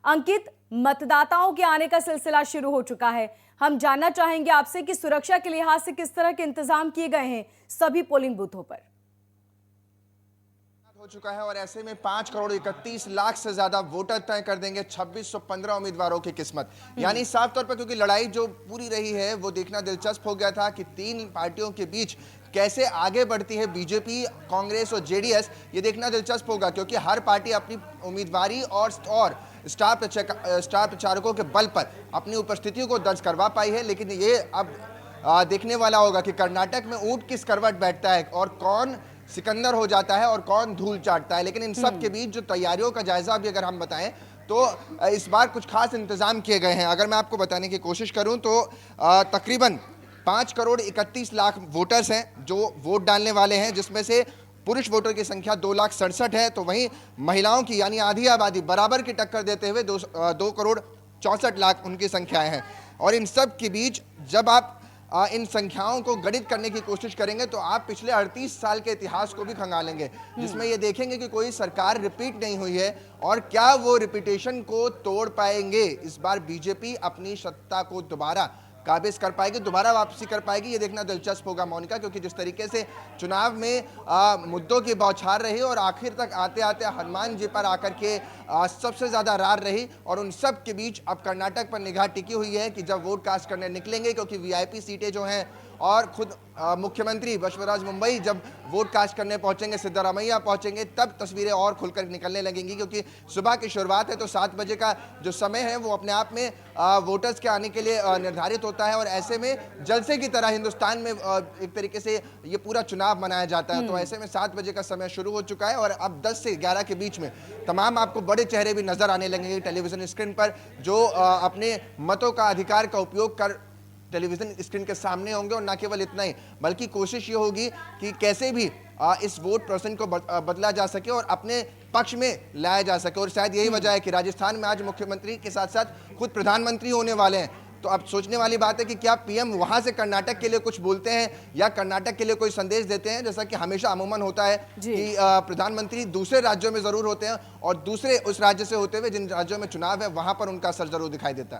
अंकित, मतदाताओं के आने का सिलसिला शुरू हो चुका है। हम जानना चाहेंगे आपसे कि सुरक्षा के लिहाज से किस तरह के इंतजाम किए गए हैं सभी पोलिंग बूथों पर। हो चुका है और ऐसे में 5 करोड़ 31 लाख से ज्यादा वोटर तय कर देंगे 2615 उम्मीदवारों की किस्मत। यानी साफ तौर पर क्योंकि लड़ाई जो पूरी रही है वो देखना दिलचस्प हो गया था कि तीन पार्टियों के बीच कैसे आगे बढ़ती है बीजेपी, कांग्रेस और जेडीएस। ये देखना दिलचस्प होगा क्योंकि हर पार्टी अपनी उम्मीदवारी और स्टार प्रचारकों के बल पर अपनी उपस्थितियों को दर्ज करवा पाई है। लेकिन ये अब देखने वाला होगा कि कर्नाटक में ऊंट किस करवट बैठता है और कौन सिकंदर हो जाता है और कौन धूल चाटता है। लेकिन इन सब के बीच जो तैयारियों का जायजा भी अगर हम बताएं तो इस बार कुछ खास इंतजाम किए गए हैं। अगर मैं आपको बताने की कोशिश करूं तो तकरीबन 5 करोड़ 31 लाख वोटर्स हैं जो वोट डालने वाले हैं, जिसमें से पुरुष वोटर की संख्या 2,67,000 है, तो वहीं महिलाओं की यानी आधी आबादी बराबर की टक्कर देते हुए 2 करोड़ 64 लाख उनकी संख्याएं हैं। और इन सब के बीच जब आप इन संख्याओं को गणित करने की कोशिश करेंगे तो आप पिछले 38 साल के इतिहास को भी खंगालेंगे, जिसमें ये देखेंगे कि कोई सरकार रिपीट नहीं हुई है और क्या वो रिपीटेशन को तोड़ पाएंगे। इस बार बीजेपी अपनी सत्ता को दोबारा काबिज कर पाएगी, दोबारा वापसी कर पाएगी। ये देखना दिलचस्प होगा मोनिका, क्योंकि जिस तरीके से चुनाव में मुद्दों की बौछार रही और आखिर तक आते आते हनुमान जी पर आकर के सबसे ज़्यादा रार रही। और उन सब के बीच अब कर्नाटक पर निगाह टिकी हुई है कि जब वोट कास्ट करने निकलेंगे, क्योंकि वीआईपी सीटें जो हैं और खुद मुख्यमंत्री बसवराज मुंबई जब वोट कास्ट करने पहुंचेंगे, सिद्धरामैया पहुंचेंगे, तब तस्वीरें और खुलकर निकलने लगेंगी। क्योंकि सुबह की शुरुआत है तो 7 बजे का जो समय है वो अपने आप में वोटर्स के आने के लिए निर्धारित होता है और ऐसे में जलसे की तरह हिंदुस्तान में एक तरीके से ये पूरा चुनाव मनाया जाता है। तो ऐसे में 7 बजे का समय शुरू हो चुका है और अब 10 से 11 के बीच में तमाम आपको बड़े चेहरे भी नजर आने लगेंगे टेलीविजन स्क्रीन पर, जो अपने मतों का अधिकार का उपयोग कर टेलीविजन स्क्रीन के सामने होंगे। और न केवल इतना ही, बल्कि कोशिश ये होगी कि कैसे भी इस वोट परसेंट को बदला जा सके और अपने पक्ष में लाया जा सके। और शायद यही वजह है कि राजस्थान में आज मुख्यमंत्री के साथ साथ खुद प्रधानमंत्री होने वाले हैं। तो अब सोचने वाली बात है कि क्या पीएम वहां से कर्नाटक के लिए कुछ बोलते हैं या कर्नाटक के लिए कोई संदेश देते हैं, जैसा कि हमेशा अमूमन होता है कि प्रधानमंत्री दूसरे राज्यों में जरूर होते हैं और दूसरे उस राज्य से होते हुए जिन राज्यों में चुनाव है वहां पर उनका असर जरूर दिखाई देता है।